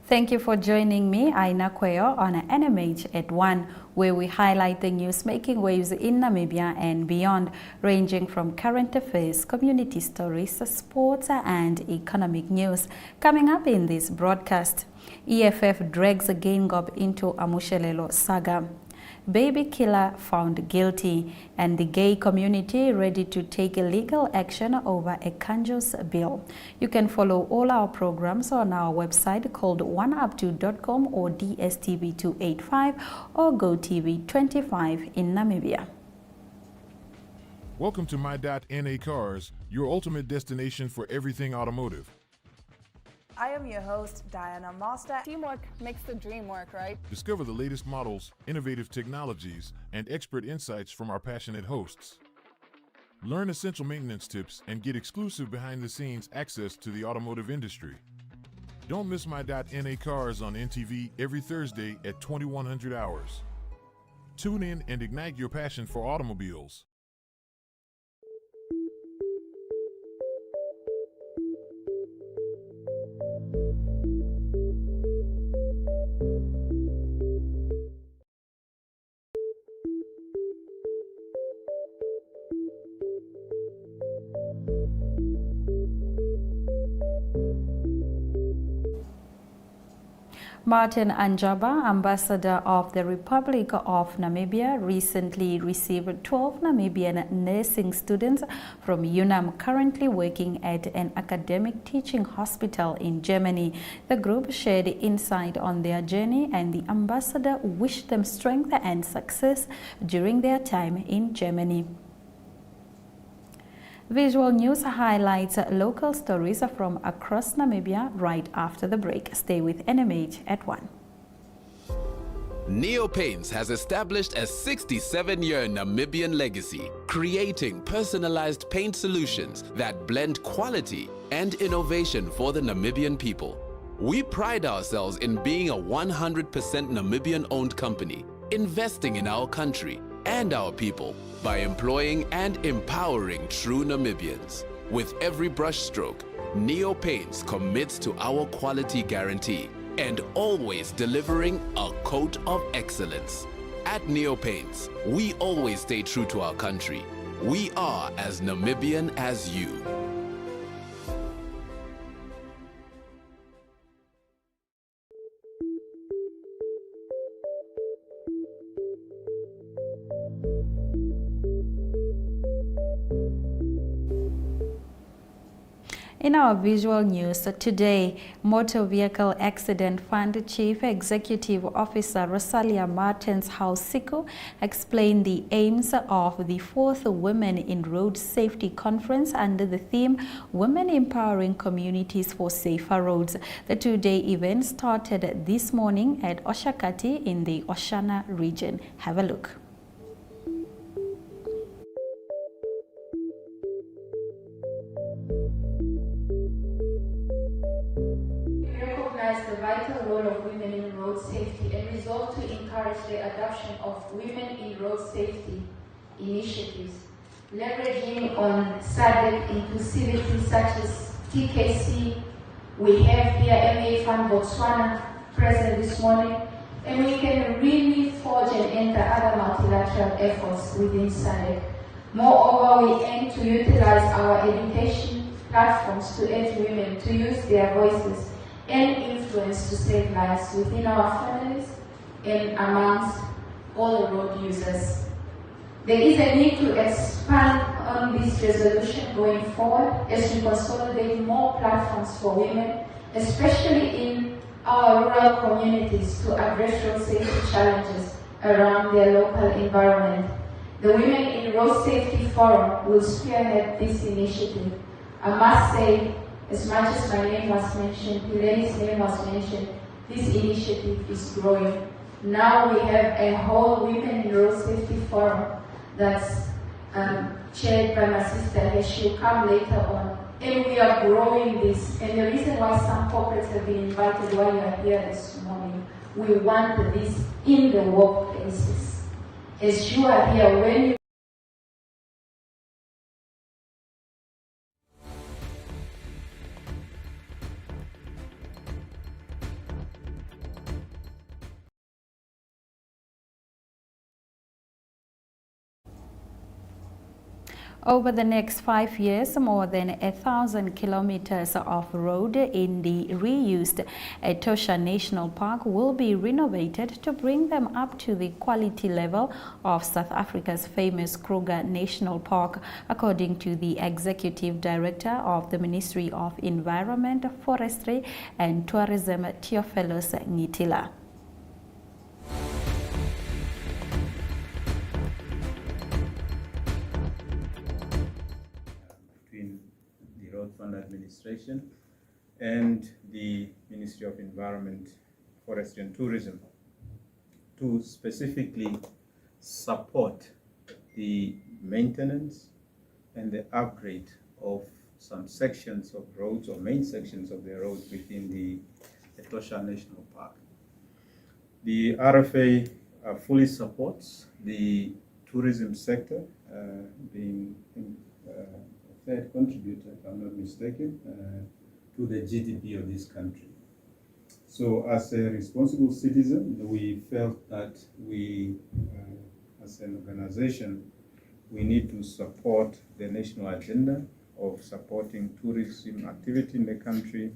Thank you for joining me, Aina Kweo, on NMH at 1, where we highlight the news making waves in Namibia and beyond, ranging from current affairs, community stories, sports, and economic news. Coming up in this broadcast, EFF drags Geingob into Amushelelo saga. Baby killer found guilty, and the gay community ready to take legal action over a Kanjo's bill. You can follow all our programs on our website called oneup2.com or DSTV 285 or GoTV 25 in Namibia. Welcome to My.NA Cars, your ultimate destination for everything automotive. I am your host, Diana Master. Teamwork makes the dream work, right? Discover the latest models, innovative technologies, and expert insights from our passionate hosts. Learn essential maintenance tips and get exclusive behind-the-scenes access to the automotive industry. Don't miss My.NA Cars on NTV every Thursday at 2100 hours. Tune in and ignite your passion for automobiles. Martin Anjaba, Ambassador of the Republic of Namibia, recently received 12 Namibian nursing students from UNAM currently working at an academic teaching hospital in Germany. The group shared insight on their journey, and the ambassador wished them strength and success during their time in Germany. Visual News highlights local stories from across Namibia right after the break. Stay with NMH at 1. Neo Paints has established a 67-year Namibian legacy, creating personalized paint solutions that blend quality and innovation for the Namibian people. We pride ourselves in being a 100% Namibian-owned company, investing in our country and our people by employing and empowering true Namibians. With every brushstroke, Neo Paints commits to our quality guarantee and always delivering a coat of excellence. At Neo Paints, we always stay true to our country. We are as Namibian as you. In our visual news today, Motor Vehicle Accident Fund Chief Executive Officer Rosalia Martens Hausiku explained the aims of the 4th Women in Road Safety Conference under the theme Women Empowering Communities for Safer Roads. The two-day event started this morning at Oshakati in the Oshana region. Have a look. The vital role of women in road safety and resolve to encourage the adoption of women in road safety initiatives, leveraging on SADC inclusivity such as TKC. We have here MA Fund Botswana present this morning, and we can really forge and enter other multilateral efforts within SADC. Moreover, we aim to utilize our education platforms to urge women to use their voices and influence to save lives within our families and amongst all the road users. There is a need to expand on this resolution going forward as we consolidate more platforms for women, especially in our rural communities, to address road safety challenges around their local environment. The Women in Road Safety Forum will spearhead this initiative. I must say, as much as my name was mentioned, Hilary's name was mentioned, this initiative is growing. Now we have a whole Women in Road Safety Forum that's chaired by my sister. She'll come later on. And we are growing this. And the reason why some corporates have been invited while you are here this morning, we want this in the workplaces. As you are here, when you Over the next 5 years, more than 1,000 kilometers of road in the reused Etosha National Park will be renovated to bring them up to the quality level of South Africa's famous Kruger National Park, according to the Executive Director of the Ministry of Environment, Forestry and Tourism, Theophilus Ngitila. Fund Administration and the Ministry of Environment, Forestry and Tourism to specifically support the maintenance and the upgrade of some sections of roads or main sections of the roads within the Etosha National Park. The RFA fully supports the tourism sector, being third contributor, if I'm not mistaken, to the GDP of this country. So as a responsible citizen, we felt that we, as an organization, we need to support the national agenda of supporting tourism activity in the country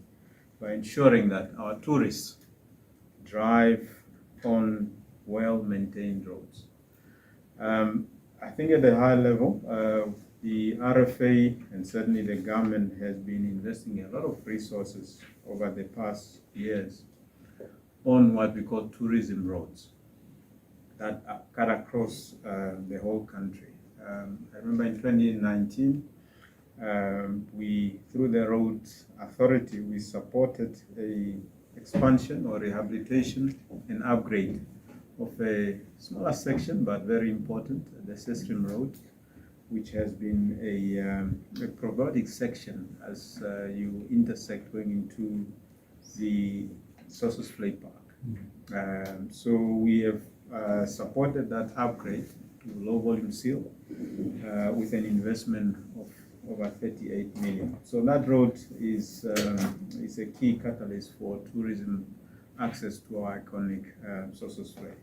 by ensuring that our tourists drive on well-maintained roads. I think at a high level, the RFA and certainly the government has been investing a lot of resources over the past years on what we call tourism roads that cut across the whole country. I remember in 2019, through the Road Authority, we supported a expansion or rehabilitation and upgrade of a smaller section, but very important, the Sestrim Road, which has been a problematic section as you intersect going into the Sossusvlei Park. So we have supported that upgrade to low volume seal with an investment of over 38 million. So that road is a key catalyst for tourism access to our iconic Sossusvlei.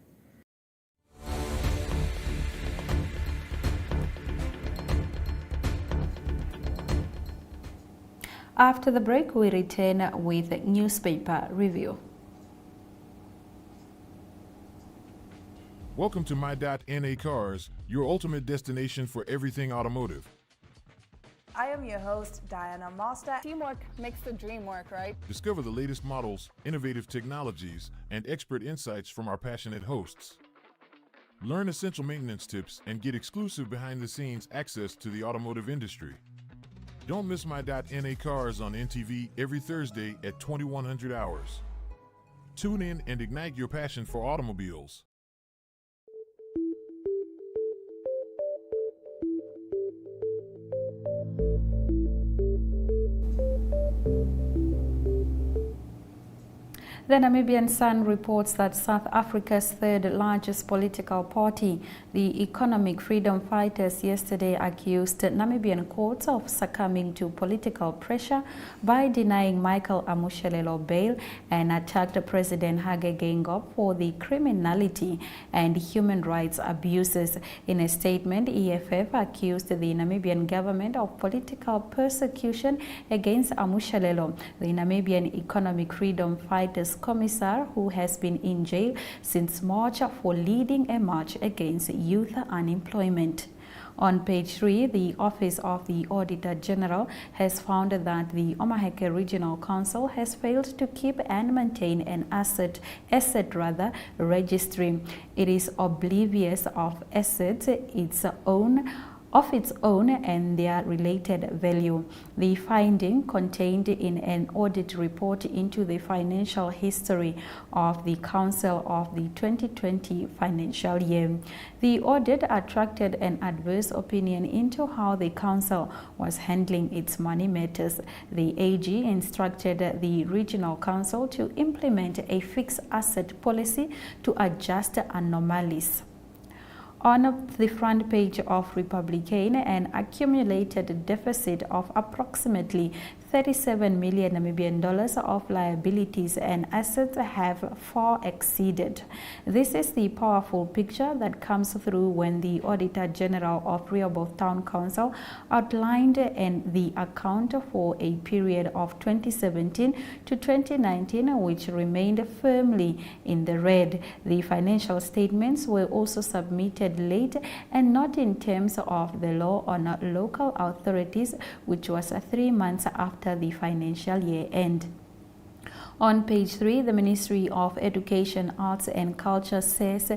After the break, we return with a newspaper review. Welcome to My.NA Cars, your ultimate destination for everything automotive. I am your host, Diana Master. Teamwork makes the dream work, right? Discover the latest models, innovative technologies, and expert insights from our passionate hosts. Learn essential maintenance tips and get exclusive behind-the-scenes access to the automotive industry. Don't miss My.NA Cars on NTV every Thursday at 2100 hours. Tune in and ignite your passion for automobiles. The Namibian Sun reports that South Africa's third largest political party, the Economic Freedom Fighters, yesterday accused Namibian courts of succumbing to political pressure by denying Michael Amushelelo bail and attacked President Hage Geingob for the criminality and human rights abuses. In a statement, EFF accused the Namibian government of political persecution against Amushelelo, the Namibian Economic Freedom Fighters Commissar, who has been in jail since March for leading a march against youth unemployment. On page 3, the Office of the Auditor General has found that the Omaheke Regional Council has failed to keep and maintain an asset registry. It is oblivious of assets of its own and their related value. The finding contained in an audit report into the financial history of the Council of the 2020 financial year. The audit attracted an adverse opinion into how the Council was handling its money matters. The AG instructed the Regional Council to implement a fixed asset policy to adjust anomalies. On the front page of Republican, an accumulated deficit of approximately 37 million Namibian dollars of liabilities and assets have far exceeded. This is the powerful picture that comes through when the Auditor General of Rehoboth Town Council outlined in the account for a period of 2017 to 2019, which remained firmly in the red. The financial statements were also submitted late and not in terms of the law on local authorities, which was 3 months after the financial year end. On page 3, the Ministry of Education, Arts and Culture says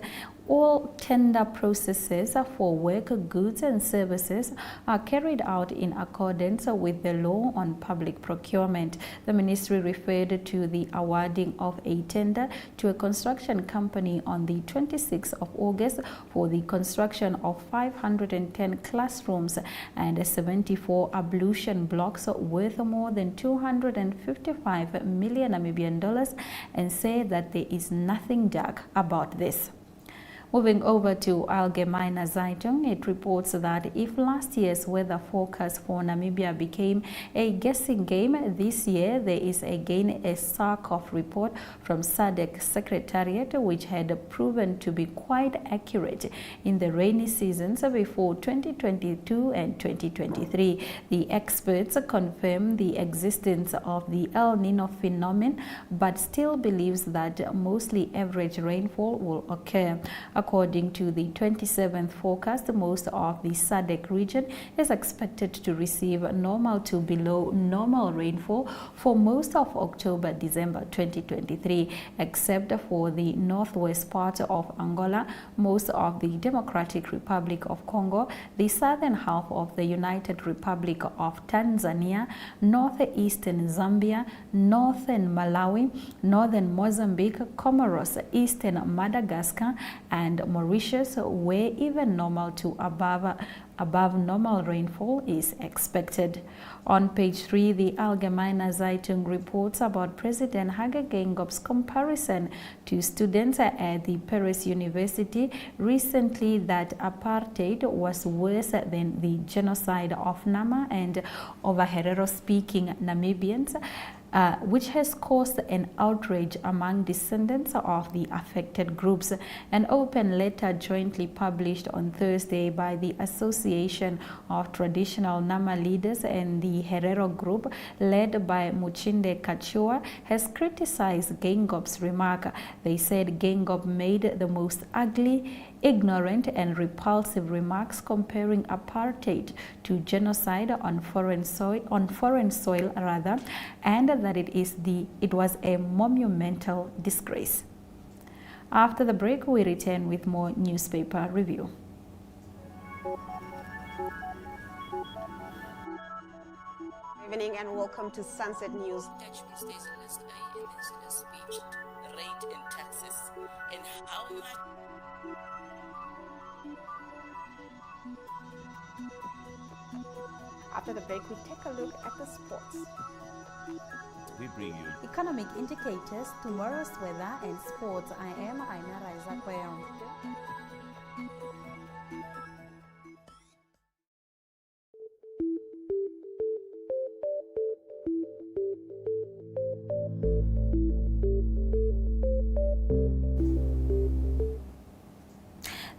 all tender processes for work, goods and services are carried out in accordance with the law on public procurement. The ministry referred to the awarding of a tender to a construction company on the 26th of August for the construction of 510 classrooms and 74 ablution blocks worth more than 255 million Namibian dollars and say that there is nothing dark about this. Moving over to Allgemeine Zeitung, it reports that if last year's weather forecast for Namibia became a guessing game, this year there is again a SARCOF report from SADC Secretariat, which had proven to be quite accurate in the rainy seasons before 2022 and 2023. The experts confirm the existence of the El Nino phenomenon, but still believes that mostly average rainfall will occur. According to the 27th forecast, most of the SADC region is expected to receive normal to below normal rainfall for most of October-December 2023, except for the northwest part of Angola, most of the Democratic Republic of Congo, the southern half of the United Republic of Tanzania, northeastern Zambia, northern Malawi, northern Mozambique, Comoros, eastern Madagascar, and Mauritius, where even normal to above normal rainfall is expected. On page 3, the Allgemeine Zeitung reports about President Hage Geingobb's comparison to students at the Paris University recently that apartheid was worse than the genocide of Nama and over Herero-speaking Namibians, which has caused an outrage among descendants of the affected groups. An open letter jointly published on Thursday by the Association of Traditional Nama Leaders and the Herero Group, led by Muchinde Kachua, has criticized Geingobb's remark. They said Geingob made the most ugly, ignorant and repulsive remarks comparing apartheid to genocide on foreign soil, and that it was a monumental disgrace. After the break, we return with more newspaper review. Good evening and welcome to Sunset News. Dutch stays in list A in his speech, rate in taxes, and how much. After the break, we take a look at the sports. We bring you economic indicators, tomorrow's weather and sports. I am Aina Raiza.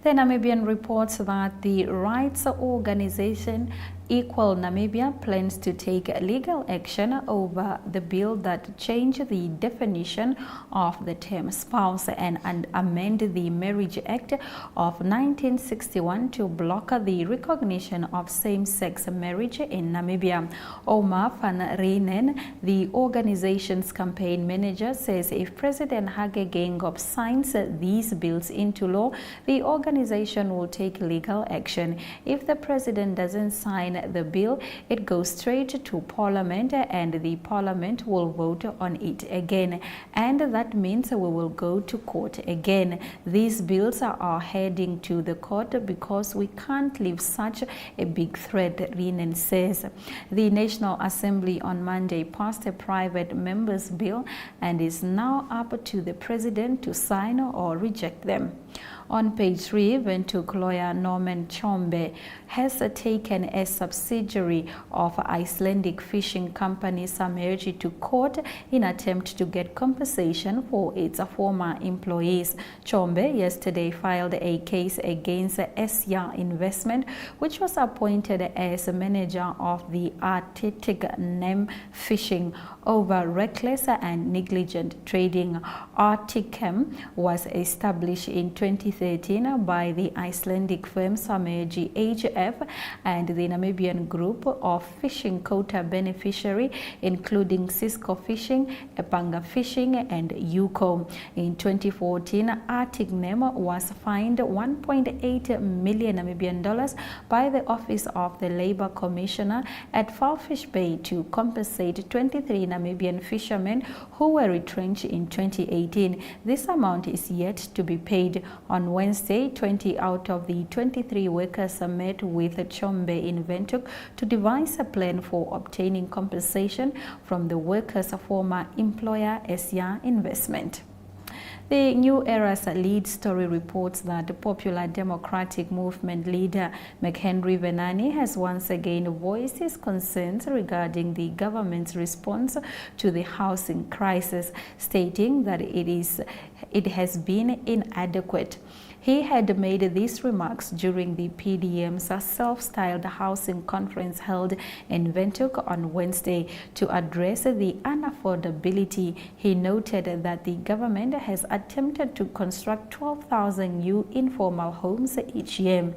The Namibian reports that the rights organization Equal Namibia plans to take legal action over the bill that changed the definition of the term spouse and amend the Marriage Act of 1961 to block the recognition of same-sex marriage in Namibia. Omar van Reenen, the organization's campaign manager, says if President Hage Geingob signs these bills into law, the organization will take legal action. If the president doesn't sign the bill, it goes straight to Parliament and the Parliament will vote on it again. And that means we will go to court again. These bills are heading to the court because we can't leave such a big threat, Reenen says. The National Assembly on Monday passed a private member's bill and is now up to the president to sign or reject them. On page 3, Windhoek lawyer Norman Chombe has taken a subsidiary of Icelandic fishing company NMH to court in attempt to get compensation for its former employees. Chombe yesterday filed a case against Esya Investment, which was appointed as manager of the Arctic NMH fishing over reckless and negligent trading. Arctichem was established in 2013 by the Icelandic firm NMH HF and the Namibian group of fishing quota beneficiary including Cisco Fishing, Epanga Fishing and Yuko. In 2014, Arctichem was fined 1.8 million Namibian dollars by the Office of the Labour Commissioner at Falfish Bay to compensate 23 Namibian fishermen who were retrenched in 2018. This amount is yet to be paid. On Wednesday, 20 out of the 23 workers met with Chombe in Windhoek to devise a plan for obtaining compensation from the workers' former employer Esya Investment. The New Era's lead story reports that the Popular Democratic Movement leader McHenry Venani has once again voiced his concerns regarding the government's response to the housing crisis, stating that it has been inadequate. He had made these remarks during the PDM's self-styled housing conference held in Windhoek on Wednesday. To address the unaffordability, he noted that the government has attempted to construct 12,000 new informal homes each year.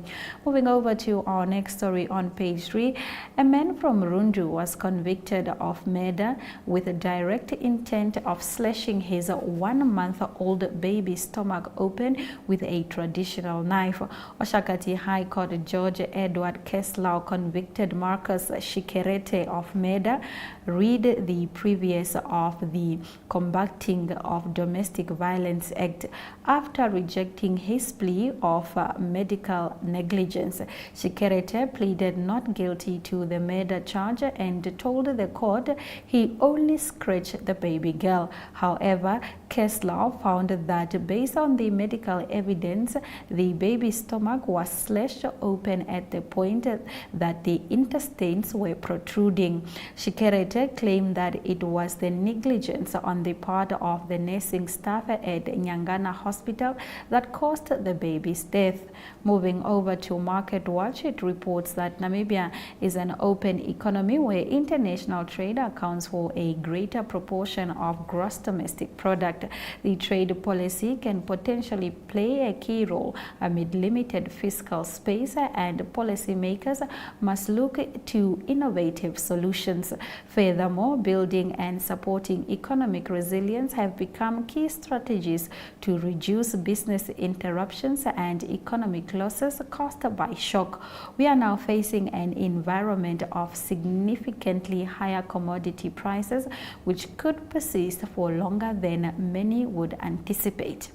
Moving over to our next story on page 3, a man from Rundu was convicted of murder with a direct intent of slashing his 1-month-old baby's stomach open with a traditional knife. Oshakati High Court Judge Edward Keslau convicted Marcus Shikerete of murder. Read the previous of the Combating of Domestic Violence Act after rejecting his plea of medical negligence. Shikerete pleaded not guilty to the murder charge and told the court he only scratched the baby girl. However, Keslau found that based on the medical evidence, the baby's stomach was slashed open at the point that the intestines were protruding. Shikerete claimed that it was the negligence on the part of the nursing staff at Nyangana Hospital that caused the baby's death. Moving over to Market Watch, it reports that Namibia is an open economy where international trade accounts for a greater proportion of gross domestic product. The trade policy can potentially play a key role amid limited fiscal space, and policymakers must look to innovative solutions. Furthermore, building and supporting economic resilience have become key strategies to reduce business interruptions and economic losses caused by shock. We are now facing an environment of significantly higher commodity prices, which could persist for longer than many would anticipate.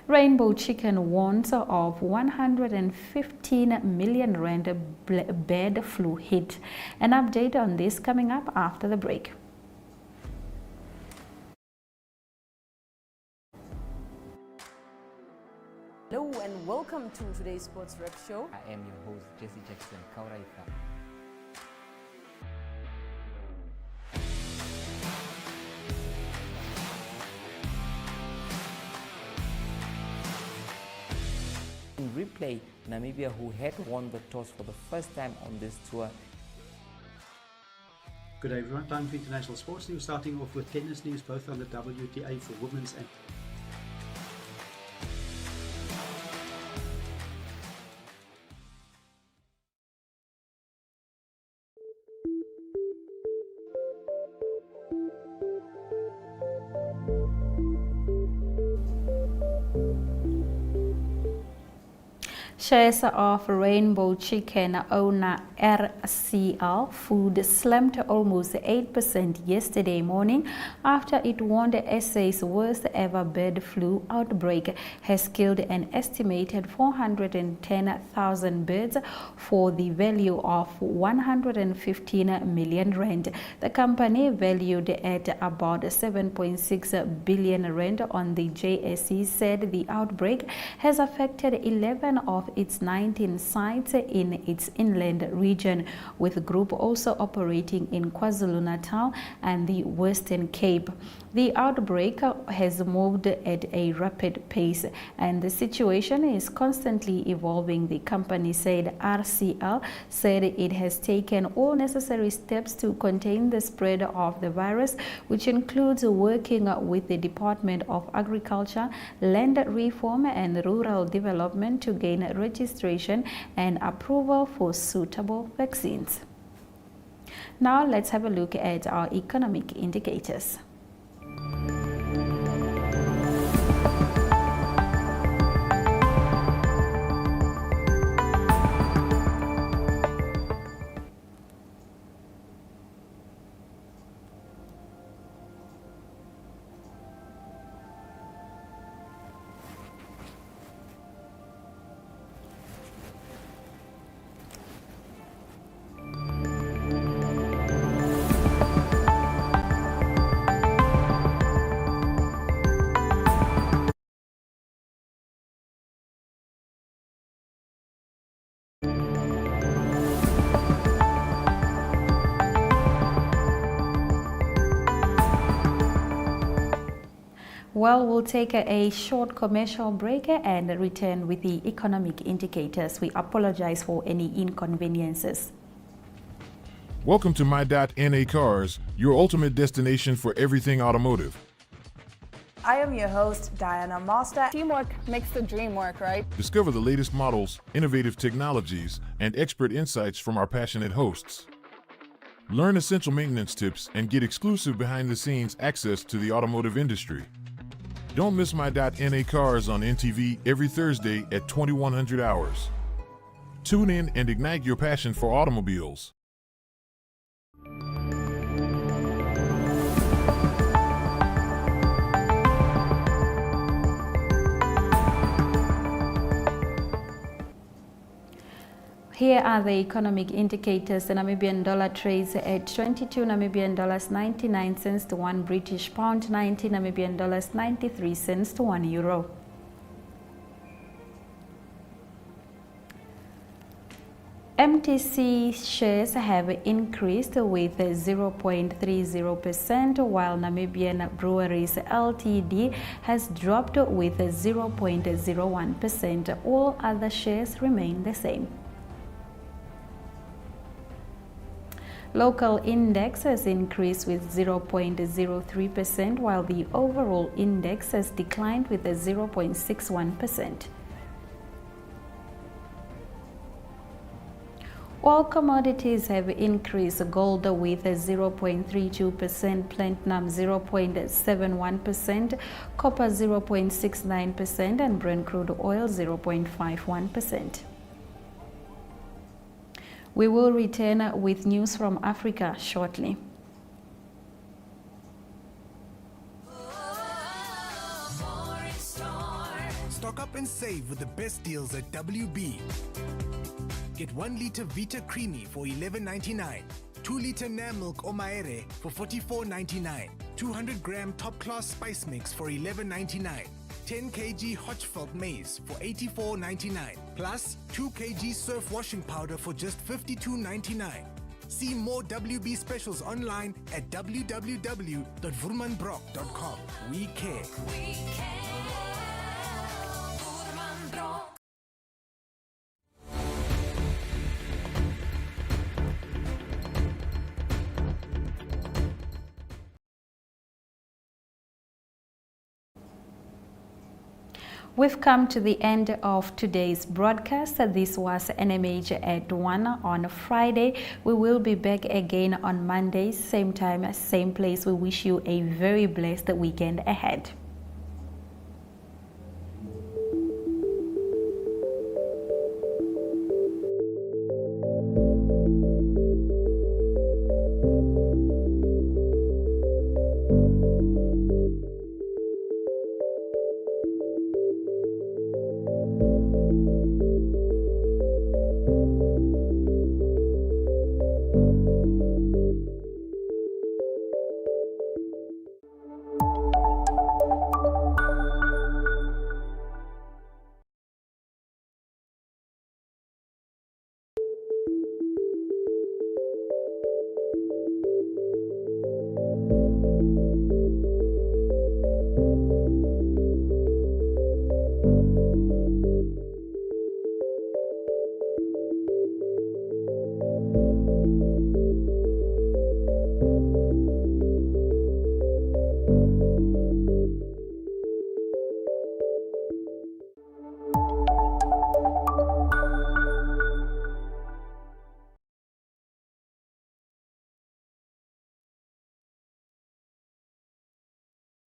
Rainbow Chicken warns of 115 million rand bird flu hit. An update on this coming up after the break. Hello and welcome to today's Sports Rep Show. I am your host, Jesse Jackson Kauraifa. In replay, Namibia, who had won the toss for the first time on this tour. Good day everyone, time for international sports news, starting off with tennis news, both on the WTA for women's and Shares of Rainbow Chicken owner RCL Food slumped almost 8% yesterday morning after it warned SA's worst ever bird flu outbreak has killed an estimated 410,000 birds for the value of 115 million rand. The company, valued at about 7.6 billion rand on the JSE, said the outbreak has affected 11 of its 19 sites in its inland region, with the group also operating in KwaZulu-Natal and the Western Cape. The outbreak has moved at a rapid pace and the situation is constantly evolving, the company said. RCL said it has taken all necessary steps to contain the spread of the virus, which includes working with the Department of Agriculture, Land Reform and Rural Development to gain registration and approval for suitable vaccines. Now let's have a look at our economic indicators. Well, we'll take a short commercial break and return with the economic indicators. We apologize for any inconveniences. Welcome to My.NA Cars, your ultimate destination for everything automotive. I am your host, Diana Master. Teamwork makes the dream work, right? Discover the latest models, innovative technologies, and expert insights from our passionate hosts. Learn essential maintenance tips and get exclusive behind-the-scenes access to the automotive industry. Don't miss My.NA Cars on NTV every Thursday at 2100 hours. Tune in and ignite your passion for automobiles. Here are the economic indicators. The Namibian dollar trades at 22 Namibian dollars 99 cents to 1 British pound, 90 Namibian dollars 93 cents to 1 euro. MTC shares have increased with 0.30%, while Namibian Breweries Ltd has dropped with 0.01%. All other shares remain the same. Local index has increased with 0.03%, while the overall index has declined with 0.61%. All commodities have increased: gold with 0.32%, platinum 0.71%, copper 0.69%, and Brent crude oil 0.51%. We will return with news from Africa shortly. Stock up and save with the best deals at WB. Get 1 litre Vita Creamy for $11.99, 2 litre Nam Milk Omaere for $44.99, 200 gram Top Class Spice Mix for $11.99, 10 kg Hotchfeld Maize for $84.99, plus 2 kg Surf Washing Powder for just $52.99. See more WB specials online at www.vurmanbrock.com. We care. We care. We've come to the end of today's broadcast. This was NMH at 1 on Friday. We will be back again on Monday, same time, same place. We wish you a very blessed weekend ahead.